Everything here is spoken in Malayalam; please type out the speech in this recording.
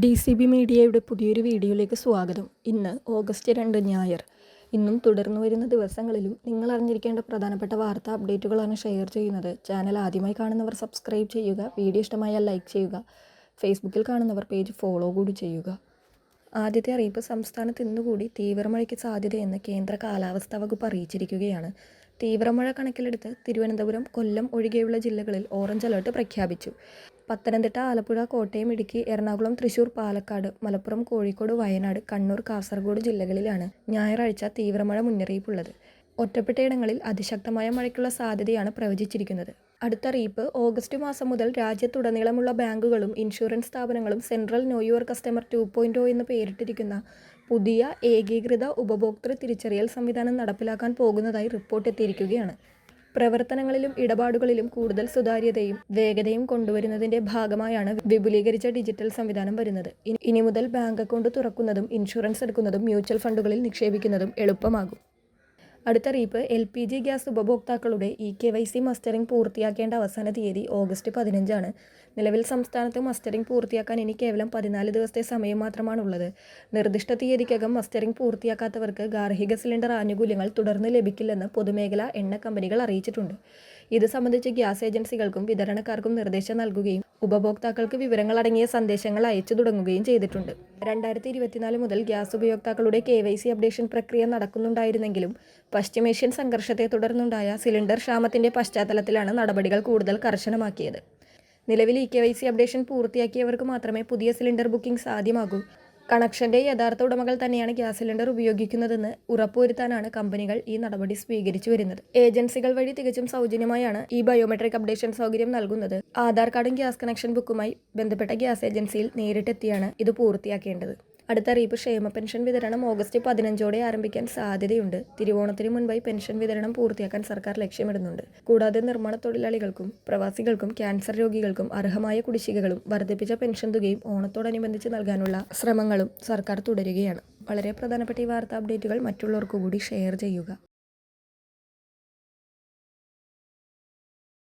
DCB മീഡിയയുടെ പുതിയൊരു വീഡിയോയിലേക്ക് സ്വാഗതം. ഇന്ന് ഓഗസ്റ്റ് 2 ഞായർ. ഇന്നും തുടർന്നു വരുന്ന ദിവസങ്ങളിലും നിങ്ങൾ അറിഞ്ഞിരിക്കേണ്ട പ്രധാനപ്പെട്ട വാർത്താ അപ്ഡേറ്റുകളാണ് ഷെയർ ചെയ്യുന്നത്. ചാനൽ ആദ്യമായി കാണുന്നവർ സബ്സ്ക്രൈബ് ചെയ്യുക, വീഡിയോ ഇഷ്ടമായാൽ ലൈക്ക് ചെയ്യുക, ഫേസ്ബുക്കിൽ കാണുന്നവർ പേജ് ഫോളോ കൂടി ചെയ്യുക. ആദ്യത്തെ അറിയിപ്പ്, സംസ്ഥാനത്ത് ഇന്നുകൂടി തീവ്രമഴയ്ക്ക് സാധ്യതയെന്ന് കേന്ദ്ര കാലാവസ്ഥാ വകുപ്പ് അറിയിച്ചിരിക്കുകയാണ്. തീവ്രമഴ കണക്കിലെടുത്ത് തിരുവനന്തപുരം, കൊല്ലം ഒഴികെയുള്ള ജില്ലകളിൽ ഓറഞ്ച് അലർട്ട് പ്രഖ്യാപിച്ചു. പത്തനംതിട്ട, ആലപ്പുഴ, കോട്ടയം, ഇടുക്കി, എറണാകുളം, തൃശൂർ, പാലക്കാട്, മലപ്പുറം, കോഴിക്കോട്, വയനാട്, കണ്ണൂർ, കാസർഗോഡ് ജില്ലകളിലാണ് ഞായറാഴ്ച തീവ്രമഴ മുന്നറിയിപ്പുള്ളത്. ഒറ്റപ്പെട്ടയിടങ്ങളിൽ അതിശക്തമായ മഴയ്ക്കുള്ള സാധ്യതയാണ് പ്രവചിച്ചിരിക്കുന്നത്. അടുത്ത അറിയിപ്പ്, ഓഗസ്റ്റ് മാസം മുതൽ രാജ്യത്തുടനീളമുള്ള ബാങ്കുകളും ഇൻഷുറൻസ് സ്ഥാപനങ്ങളും സെൻട്രൽ നോ യുവർ കസ്റ്റമർ 2.0 എന്ന് പേരിട്ടിരിക്കുന്ന പുതിയ ഏകീകൃത ഉപഭോക്തൃ തിരിച്ചറിയൽ സംവിധാനം നടപ്പിലാക്കാൻ പോകുന്നതായി റിപ്പോർട്ട് എത്തിയിരിക്കുകയാണ്. പ്രവർത്തനങ്ങളിലും ഇടപാടുകളിലും കൂടുതൽ സുതാര്യതയും വേഗതയും കൊണ്ടുവരുന്നതിന്റെ ഭാഗമായാണ് വിപുലീകരിച്ച ഡിജിറ്റൽ സംവിധാനം വരുന്നത്. ഇനി മുതൽ ബാങ്ക് അക്കൗണ്ട് തുറക്കുന്നതും ഇൻഷുറൻസ് എടുക്കുന്നതും മ്യൂച്വൽ ഫണ്ടുകളിൽ നിക്ഷേപിക്കുന്നതും എളുപ്പമാകും. അടുത്തറിയിപ്പ്, LPG ഗ്യാസ് ഉപഭോക്താക്കളുടെ eKYC മസ്റ്ററിംഗ് പൂർത്തിയാക്കേണ്ട അവസാന തീയതി ഓഗസ്റ്റ് 15 നിലവിൽ സംസ്ഥാനത്ത് മസ്റ്ററിംഗ് പൂർത്തിയാക്കാൻ ഇനി കേവലം 14 ദിവസത്തെ സമയം മാത്രമാണുള്ളത്. നിർദ്ദിഷ്ട തീയതിക്കകം മസ്റ്ററിംഗ് പൂർത്തിയാക്കാത്തവർക്ക് ഗാർഹിക സിലിണ്ടർ ആനുകൂല്യങ്ങൾ തുടർന്ന് ലഭിക്കില്ലെന്ന് പൊതുമേഖലാ എണ്ണ കമ്പനികൾ അറിയിച്ചിട്ടുണ്ട്. ഇത് സംബന്ധിച്ച് ഗ്യാസ് ഏജൻസികൾക്കും വിതരണക്കാർക്കും നിർദ്ദേശം നൽകുകയും ഉപഭോക്താക്കൾക്ക് വിവരങ്ങൾ അടങ്ങിയ സന്ദേശങ്ങൾ അയച്ചു തുടങ്ങുകയും ചെയ്തിട്ടുണ്ട്. 2024 മുതൽ ഗ്യാസ് ഉപയോക്താക്കളുടെ KYC അപ്ഡേഷൻ പ്രക്രിയ നടക്കുന്നുണ്ടായിരുന്നെങ്കിലും പശ്ചിമേഷ്യൻ സംഘർഷത്തെ തുടർന്നുണ്ടായ സിലിണ്ടർ ക്ഷാമത്തിന്റെ പശ്ചാത്തലത്തിലാണ് നടപടികൾ കൂടുതൽ കർശനമാക്കിയത്. നിലവിൽ eKYC അപ്ഡേഷൻ പൂർത്തിയാക്കിയവർക്ക് മാത്രമേ പുതിയ സിലിണ്ടർ ബുക്കിംഗ് സാധ്യമാകൂ. കണക്ഷന്റെ യഥാർത്ഥ ഉടമകൾ തന്നെയാണ് ഗ്യാസ് സിലിണ്ടർ ഉപയോഗിക്കുന്നതെന്ന് ഉറപ്പുവരുത്താനാണ് കമ്പനികൾ ഈ നടപടി സ്വീകരിച്ചു വരുന്നത്. ഏജൻസികൾ വഴി തികച്ചും സൗജന്യമായാണ് ഈ ബയോമെട്രിക് അപ്ഡേഷൻ സൗകര്യം നൽകുന്നത്. ആധാർ കാർഡും ഗ്യാസ് കണക്ഷൻ ബുക്കുമായി ബന്ധപ്പെട്ട ഗ്യാസ് ഏജൻസിയിൽ നേരിട്ടെത്തിയാണ് ഇത് പൂർത്തിയാക്കേണ്ടത്. അടുത്ത അറിയിപ്പ്, ക്ഷേമ പെൻഷൻ വിതരണം ഓഗസ്റ്റ് 15 ആരംഭിക്കാൻ സാധ്യതയുണ്ട്. തിരുവോണത്തിന് മുൻപായി പെൻഷൻ വിതരണം പൂർത്തിയാക്കാൻ സർക്കാർ ലക്ഷ്യമിടുന്നുണ്ട്. കൂടാതെ നിർമ്മാണ തൊഴിലാളികൾക്കും പ്രവാസികൾക്കും ക്യാൻസർ രോഗികൾക്കും അർഹമായ കുടിശ്ശികകളും വർദ്ധിപ്പിച്ച പെൻഷൻ തുകയും ഓണത്തോടനുബന്ധിച്ച് നൽകാനുള്ള ശ്രമങ്ങളും സർക്കാർ തുടരുകയാണ്. വളരെ പ്രധാനപ്പെട്ട ഈ വാർത്താ അപ്ഡേറ്റുകൾ മറ്റുള്ളവർക്ക് കൂടി ഷെയർ ചെയ്യുക.